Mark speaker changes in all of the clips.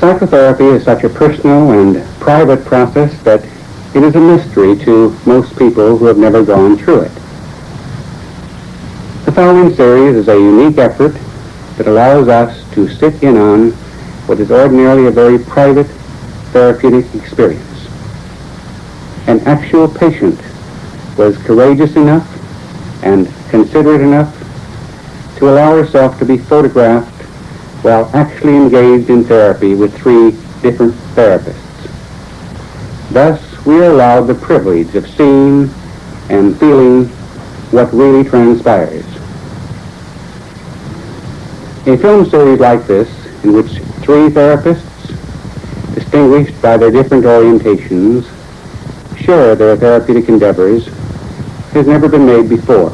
Speaker 1: Psychotherapy is such a personal and private process that it is a mystery to most people who have never gone through it. The following series is a unique effort that allows us to sit in on what is ordinarily a very private therapeutic experience. An actual patient was courageous enough and considerate enough to allow herself to be photographed while actually engaged in therapy with 3 different therapists. Thus, we are allowed the privilege of seeing and feeling what really transpires. A film series like this, in which 3 therapists, distinguished by their different orientations, share their therapeutic endeavors, has never been made before.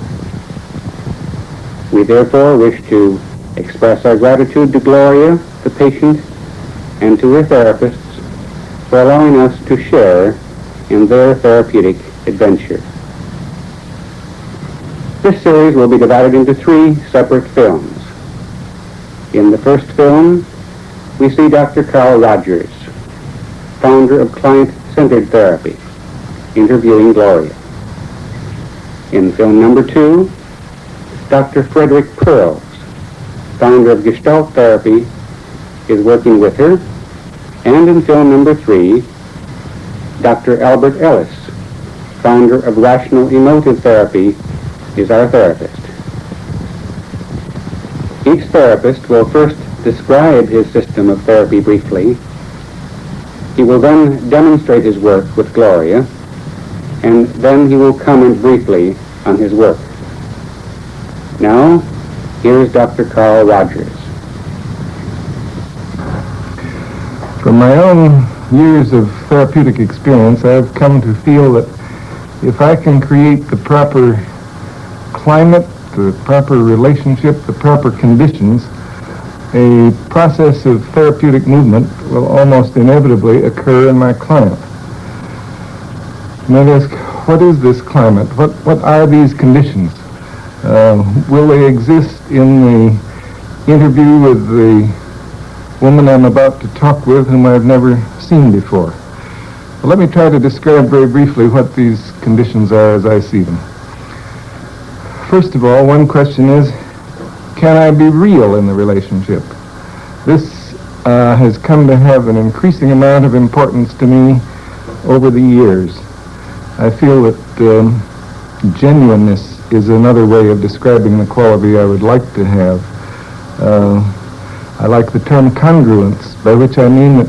Speaker 1: We therefore wish to express our gratitude to Gloria, the patient, and to her therapists for allowing us to share in their therapeutic adventure. This series will be divided into 3 separate films. In the first film, we see Dr. Carl Rogers, founder of client-centered therapy, interviewing Gloria. In film number 2, Dr. Frederick Pearls, founder of Gestalt therapy, is working with her. And in film number 3, Dr. Albert Ellis, founder of Rational Emotive Therapy, is our therapist. Each therapist will first describe his system of therapy briefly. He will then demonstrate his work with Gloria, and then he will comment briefly on his work. Now, here's Dr. Carl Rogers.
Speaker 2: From my own years of therapeutic experience, I've come to feel that if I can create the proper climate, the proper relationship, the proper conditions, a process of therapeutic movement will almost inevitably occur in my client. And I'd ask, what is this climate? What are these conditions? Will they exist in the interview with the woman I'm about to talk with, whom I've never seen before? Well, let me try to describe very briefly what these conditions are as I see them. First of all, one question is, can I be real in the relationship? This has come to have an increasing amount of importance to me over the years. I feel that genuineness is another way of describing the quality I would like to have. I like the term congruence, by which I mean that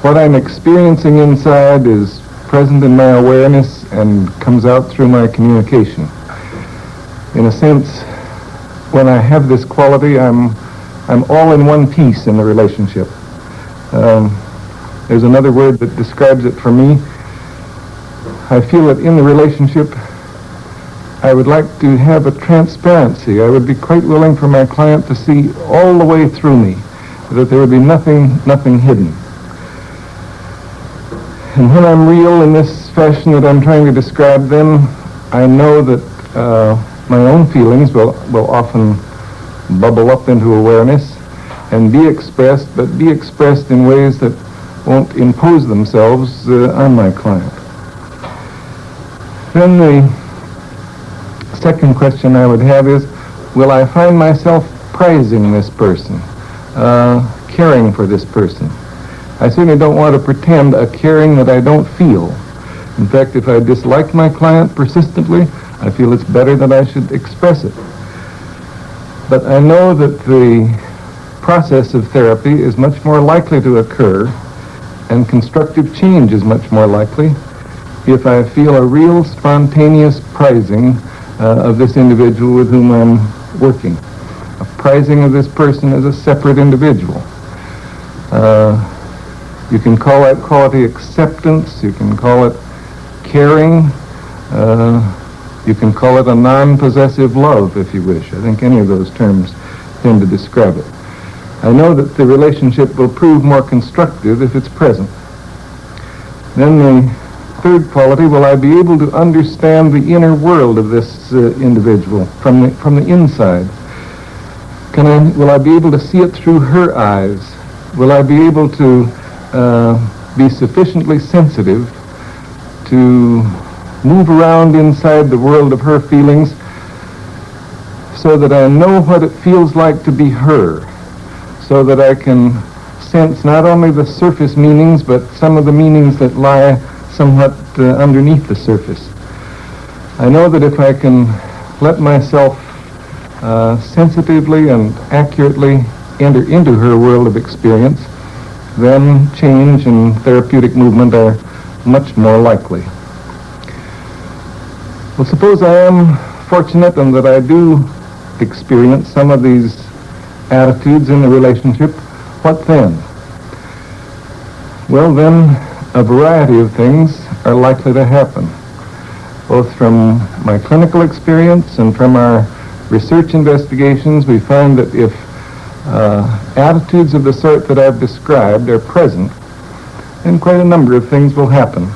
Speaker 2: what I'm experiencing inside is present in my awareness and comes out through my communication. In a sense, when I have this quality, I'm all in one piece in the relationship. There's another word that describes it for me. I feel that in the relationship, I would like to have a transparency. I would be quite willing for my client to see all the way through me, that there would be nothing hidden. And when I'm real in this fashion that I'm trying to describe, then I know that my own feelings will often bubble up into awareness and be expressed, but be expressed in ways that won't impose themselves on my client. Then the second question I would have is, will I find myself prizing this person, caring for this person? I certainly don't want to pretend a caring that I don't feel. In fact, if I dislike my client persistently, I feel it's better that I should express it. But I know that the process of therapy is much more likely to occur, and constructive change is much more likely, if I feel a real spontaneous prizing of this individual with whom I'm working. A prizing of this person as a separate individual. You can call that quality acceptance, you can call it caring, you can call it a non-possessive love, if you wish. I think any of those terms tend to describe it. I know that the relationship will prove more constructive if it's present. Then the third quality, will I be able to understand the inner world of this individual from the inside? Will I be able to see it through her eyes? will I be able to be sufficiently sensitive to move around inside the world of her feelings so that I know what it feels like to be her, so that I can sense not only the surface meanings, but some of the meanings that lie somewhat underneath the surface. I know that if I can let myself sensitively and accurately enter into her world of experience, then change and therapeutic movement are much more likely. Well, suppose I am fortunate and that I do experience some of these attitudes in the relationship. What then? Well, then a variety of things are likely to happen, both from my clinical experience and from our research investigations. We find that if attitudes of the sort that I've described are present, then quite a number of things will happen.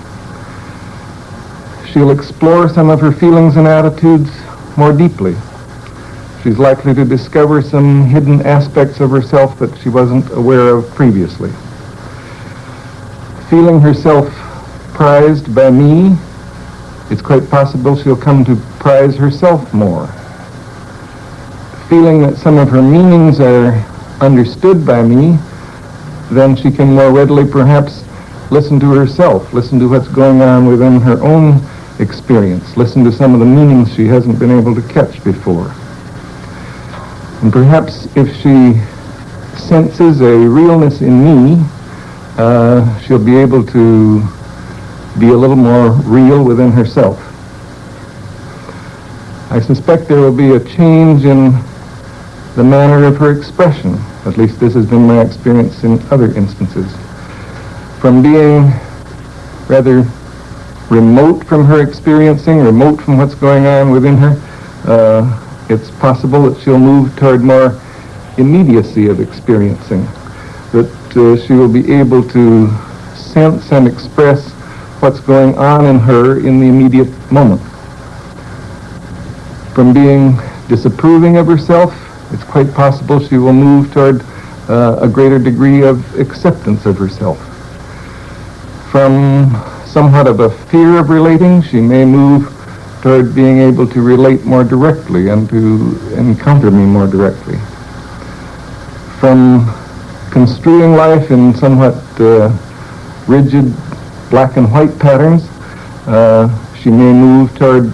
Speaker 2: She'll explore some of her feelings and attitudes more deeply. She's likely to discover some hidden aspects of herself that she wasn't aware of previously. Feeling herself prized by me, it's quite possible she'll come to prize herself more. Feeling that some of her meanings are understood by me, then she can more readily perhaps listen to herself, listen to what's going on within her own experience, listen to some of the meanings she hasn't been able to catch before. And perhaps if she senses a realness in me, she'll be able to be a little more real within herself. I suspect there will be a change in the manner of her expression. At least this has been my experience in other instances. From being rather remote from her experiencing, remote from what's going on within her, it's possible that she'll move toward more immediacy of experiencing, that she will be able to sense and express what's going on in her in the immediate moment. From being disapproving of herself, it's quite possible she will move toward a greater degree of acceptance of herself. From somewhat of a fear of relating, she may move toward being able to relate more directly and to encounter me more directly. From construing life in somewhat rigid black and white patterns, she may move toward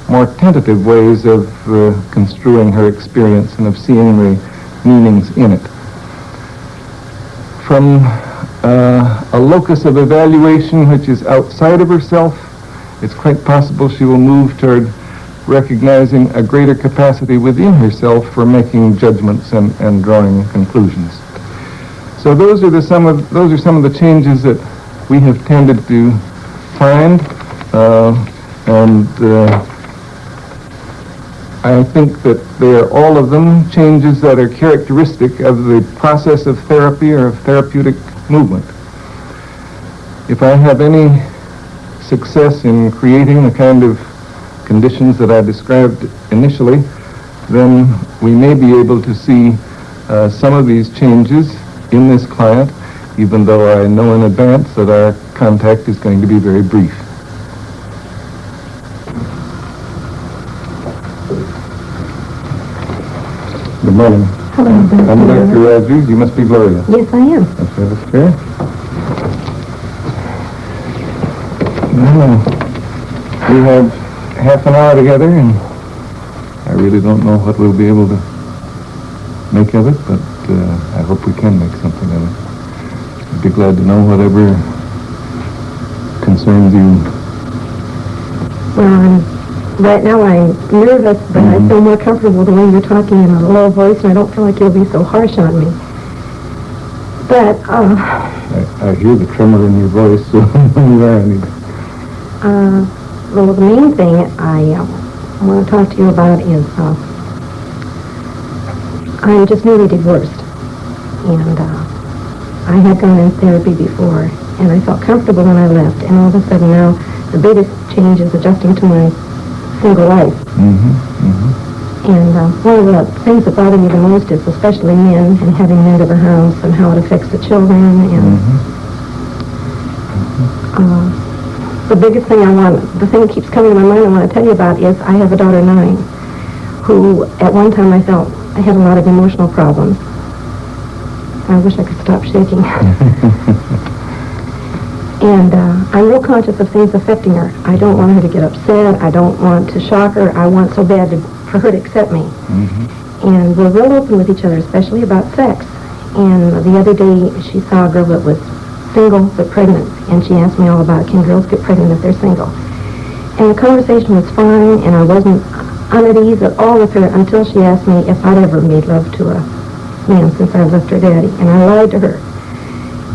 Speaker 2: more tentative ways of construing her experience and of seeing the meanings in it. From a locus of evaluation which is outside of herself, it's quite possible she will move toward recognizing a greater capacity within herself for making judgments and drawing conclusions. So those are some of the changes that we have tended to find, and I think that they are all of them changes that are characteristic of the process of therapy or of therapeutic movement. If I have any success in creating the kind of conditions that I described initially, then we may be able to see some of these changes in this client, even though I know in advance that our contact is going to be very brief. Good morning.
Speaker 3: Hello, Dr.
Speaker 2: I'm Dr. Rogers. You must be Gloria.
Speaker 3: Yes, I am.
Speaker 2: Let's have a chair. Well, we have half an hour together, and I really don't know what we'll be able to make of it, but I hope we can make something of it. I'd be glad to know whatever concerns you.
Speaker 3: Well, right now I'm nervous, but I feel more comfortable the way you're talking in a low voice, and I don't feel like you'll be so harsh on me. But,
Speaker 2: I hear the tremor in your voice, so you are anything.
Speaker 3: well, the main thing I want to talk to you about is, I'm just newly divorced, and I had gone in therapy before, and I felt comfortable when I left, and all of a sudden now the biggest change is adjusting to my single life. And one of the things that bother me the most is especially men and having men to the house and how it affects the children. And the biggest thing the thing that keeps coming to my mind I want to tell you about is I have a daughter 9 who at one time I felt I had a lot of emotional problems. I wish I could stop shaking. And I'm real conscious of things affecting her. I don't want her to get upset. I don't want to shock her. I want so bad for her to accept me. And we're real open with each other, especially about sex. And the other day she saw a girl that was single but pregnant, and she asked me all about, can girls get pregnant if they're single? And the conversation was fine, and I wasn't on at ease at all with her until she asked me if I'd ever made love to a man since I left her daddy, and I lied to her.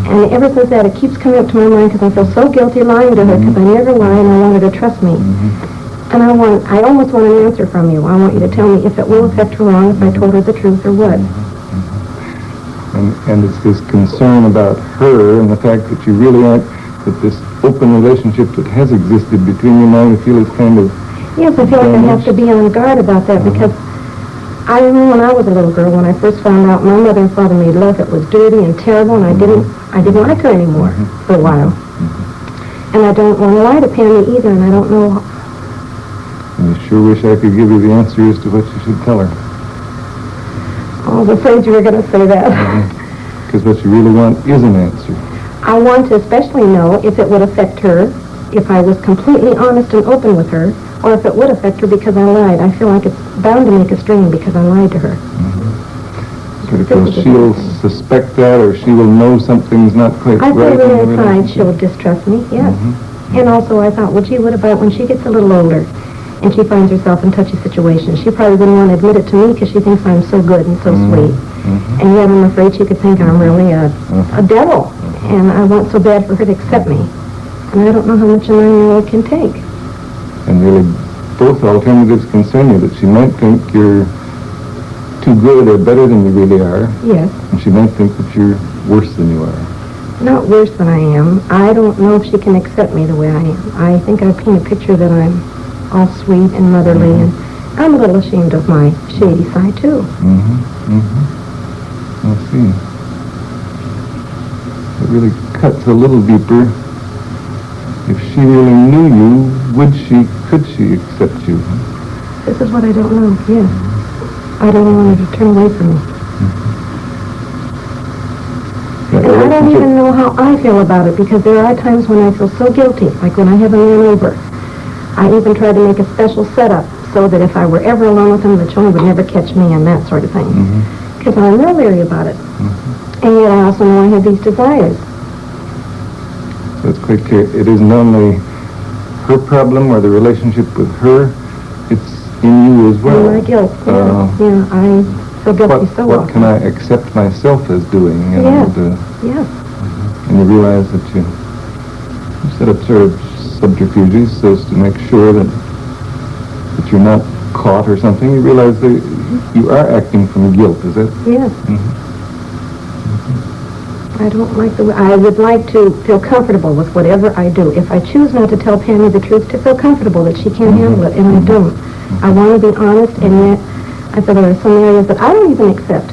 Speaker 3: And ever since that, it keeps coming up to my mind because I feel so guilty lying to her because I never lie and I want her to trust me. And I almost want an answer from you. I want you to tell me if it will affect her wrong if I told her the truth or what.
Speaker 2: And it's this concern about her and the fact that you really aren't, that this open relationship that has existed between you now, you feel is kind of...
Speaker 3: Yes, I feel like I have to be on guard about that because I remember when I was a little girl, when I first found out my mother and father made love, it was dirty and terrible, and I didn't like her anymore for a while. And I don't want to lie to Pammy either, and I don't know...
Speaker 2: I sure wish I could give you the answer as to what you should tell her.
Speaker 3: Oh, I was afraid you were going to say that.
Speaker 2: Because what you really want is an answer.
Speaker 3: I want to especially know if it would affect her, if I was completely honest and open with her, or if it would affect her because I lied. I feel like it's bound to make a strain because I lied to her.
Speaker 2: Because she'll suspect that, or she will know something's not quite
Speaker 3: I
Speaker 2: right.
Speaker 3: I feel inside she'll distrust me, yes. And also I thought, well, gee, what about when she gets a little older and she finds herself in touchy situations? She probably wouldn't want to admit it to me because she thinks I'm so good and so sweet. And yet I'm afraid she could think I'm really a devil. And I want so bad for her to accept me. And I don't know how much a 9-year-old can take.
Speaker 2: And really, both alternatives concern you, that she might think you're too good or better than you really are.
Speaker 3: Yes.
Speaker 2: And she might think that you're worse than you are.
Speaker 3: Not worse than I am. I don't know if she can accept me the way I am. I think I paint a picture that I'm all sweet and motherly, and I'm a little ashamed of my shady side, too.
Speaker 2: I see. It really cuts a little deeper. If she really knew you, could she accept you?
Speaker 3: This is what I don't know, yes. I don't want her to turn away from me. And I don't even know how I feel about it, because there are times when I feel so guilty, like when I have a man over. I even tried to make a special setup so that if I were ever alone with him, the children would never catch me and that sort of thing. Because I'm real leery about it. And yet I also know I have these desires.
Speaker 2: So it's quite clear. It isn't only her problem or the relationship with her, it's in you as well.
Speaker 3: And my guilt, yeah, I feel guilty so often.
Speaker 2: What can I accept myself as doing?
Speaker 3: Yes.
Speaker 2: And you realize that you set up sort of subterfuges so as to make sure that you're not caught or something. You realize that you are acting from guilt, is it?
Speaker 3: Yes. I don't like the way... I would like to feel comfortable with whatever I do. If I choose not to tell Pammy the truth, to feel comfortable that she can't handle it, and I don't. I want to be honest, and yet I feel there are some areas that I don't even accept.